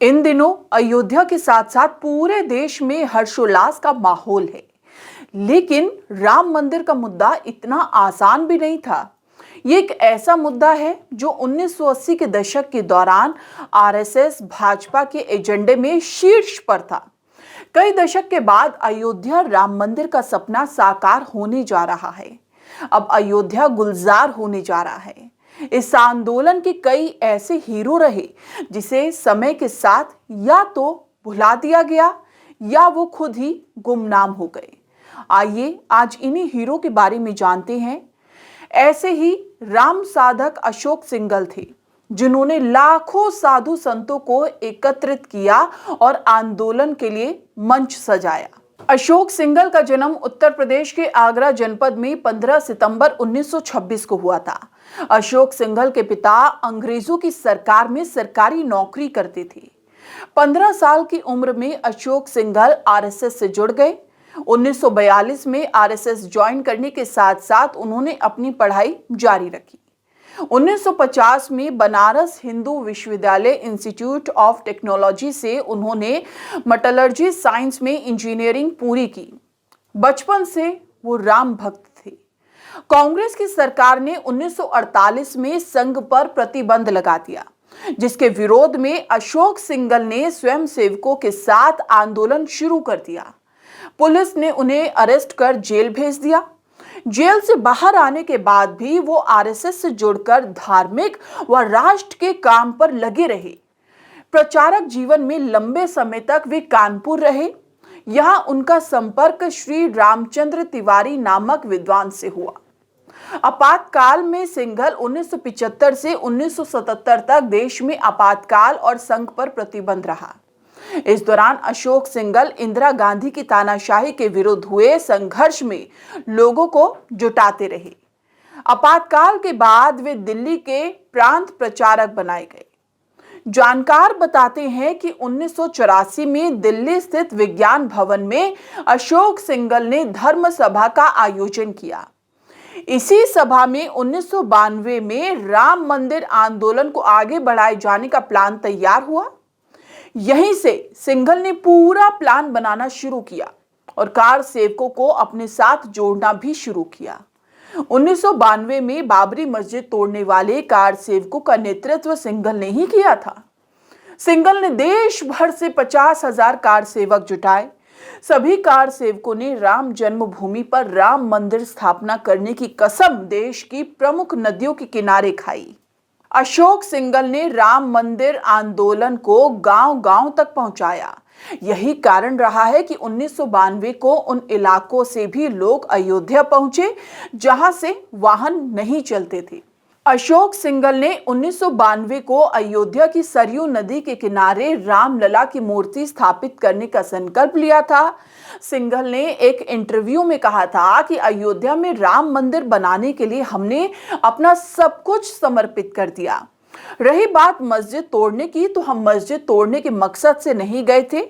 इन दिनों अयोध्या के साथ साथ पूरे देश में हर्षोल्लास का माहौल है। लेकिन राम मंदिर का मुद्दा इतना आसान भी नहीं था। ये एक ऐसा मुद्दा है जो 1980 के दशक के दौरान आरएसएस भाजपा के एजेंडे में शीर्ष पर था। कई दशक के बाद अयोध्या राम मंदिर का सपना साकार होने जा रहा है। अब अयोध्या गुलजार होने जा रहा है। इस आंदोलन के कई ऐसे हीरो रहे जिसे समय के साथ या तो भुला दिया गया या वो खुद ही गुमनाम हो गए। आइए आज इन्हीं हीरो के बारे में जानते हैं। ऐसे ही राम साधक अशोक सिंघल थे जिन्होंने लाखों साधु संतों को एकत्रित किया और आंदोलन के लिए मंच सजाया। अशोक सिंघल का जन्म उत्तर प्रदेश के आगरा जनपद में 15 सितंबर 1926 को हुआ था। अशोक सिंघल के पिता अंग्रेजों की सरकार में सरकारी नौकरी करते थे। 15 साल की उम्र में अशोक सिंघल आरएसएस से जुड़ गए। 1942 में आरएसएस ज्वाइन करने के साथ साथ उन्होंने अपनी पढ़ाई जारी रखी। 1950 में बनारस हिंदू विश्वविद्यालय इंस्टीट्यूट ऑफ टेक्नोलॉजी से उन्होंने मेटलर्जी साइंस में इंजीनियरिंग पूरी की। बचपन से वो राम भक्त थे। कांग्रेस की सरकार ने 1948 में संघ पर प्रतिबंध लगा दिया, जिसके विरोध में अशोक सिंघल ने स्वयंसेवकों के साथ आंदोलन शुरू कर दिया। पुलिस ने उन्हें अरेस्ट कर जेल भेज दिया। जेल से बाहर आने के बाद भी वो आरएसएस से जुड़कर धार्मिक व राष्ट्र के काम पर लगे रहे। प्रचारक जीवन में लंबे समय तक वे कानपुर रहे। यहां उनका संपर्क श्री रामचंद्र तिवारी नामक विद्वान से हुआ। आपातकाल में सिंघल 1975 से 1977 तक देश में आपातकाल और संघ पर प्रतिबंध रहा। इस दौरान अशोक सिंघल इंदिरा गांधी की तानाशाही के विरुद्ध हुए संघर्ष में लोगों को जुटाते रहे। आपातकाल के बाद वे दिल्ली के प्रांत प्रचारक बनाए गए। जानकार बताते हैं कि 1984 में दिल्ली स्थित विज्ञान भवन में अशोक सिंघल ने धर्म सभा का आयोजन किया। इसी सभा में 1992 में राम मंदिर आंदोलन को आगे बढ़ाए जाने का प्लान तैयार हुआ। यहीं से सिंघल ने पूरा प्लान बनाना शुरू किया और कार सेवकों को अपने साथ जोड़ना भी शुरू किया। 1992 में बाबरी मस्जिद तोड़ने वाले कार सेवकों का नेतृत्व सिंघल ने ही किया था। सिंघल ने देश भर से 50,000 कार सेवक जुटाए। सभी कार सेवकों ने राम जन्मभूमि पर राम मंदिर स्थापना करने की कसम देश की प्रमुख नदियों के किनारे खाई। अशोक सिंघल ने राम मंदिर आंदोलन को गांव-गांव तक पहुंचाया। यही कारण रहा है कि 1992 को उन इलाकों से भी लोग अयोध्या पहुंचे जहां से वाहन नहीं चलते थे। अशोक सिंघल ने 1992 को अयोध्या की सरयू नदी के किनारे रामलला की मूर्ति स्थापित करने का संकल्प लिया था। सिंघल ने एक इंटरव्यू में कहा था कि अयोध्या में राम मंदिर बनाने के लिए हमने अपना सब कुछ समर्पित कर दिया। रही बात मस्जिद तोड़ने की, तो हम मस्जिद तोड़ने के मकसद से नहीं गए थे।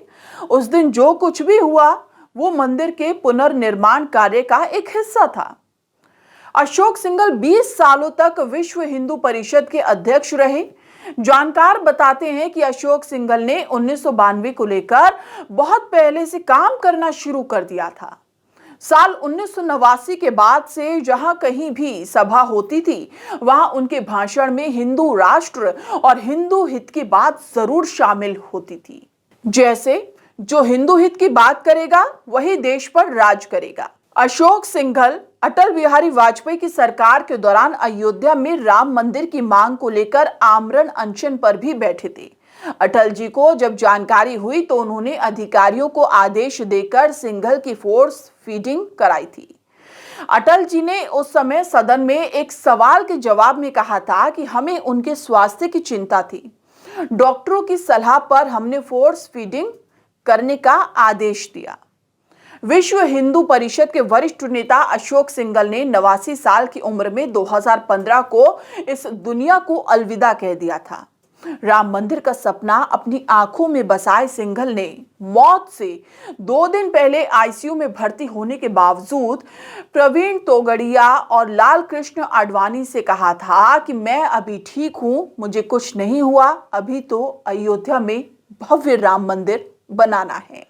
उस दिन जो कुछ भी हुआ वो मंदिर के पुनर्निर्माण कार्य का एक हिस्सा था। अशोक सिंघल 20 सालों तक विश्व हिंदू परिषद के अध्यक्ष रहे। जानकार बताते हैं कि अशोक सिंघल ने 1992 को लेकर बहुत पहले से काम करना शुरू कर दिया था। साल 1989 के बाद से जहां कहीं भी सभा होती थी, वहां उनके भाषण में हिंदू राष्ट्र और हिंदू हित की बात जरूर शामिल होती थी। जैसे जो हिंदू हित की बात करेगा वही देश पर राज करेगा। अशोक सिंघल अटल बिहारी वाजपेयी की सरकार के दौरान अयोध्या में राम मंदिर की मांग को लेकर आमरण अनशन पर भी बैठे थे। अटल जी को जब जानकारी हुई तो उन्होंने अधिकारियों को आदेश देकर सिंघल की फोर्स फीडिंग कराई थी। अटल जी ने उस समय सदन में एक सवाल के जवाब में कहा था कि हमें उनके स्वास्थ्य की चिंता थी। डॉक्टरों की सलाह पर हमने फोर्स फीडिंग करने का आदेश दिया। विश्व हिंदू परिषद के वरिष्ठ नेता अशोक सिंघल ने 89 साल की उम्र में 2015 को इस दुनिया को अलविदा कह दिया था। राम मंदिर का सपना अपनी आंखों में बसाए सिंघल ने मौत से 2 दिन पहले आईसीयू में भर्ती होने के बावजूद प्रवीण तोगड़िया और लाल कृष्ण आडवाणी से कहा था कि मैं अभी ठीक हूं, मुझे कुछ नहीं हुआ, अभी तो अयोध्या में भव्य राम मंदिर बनाना है।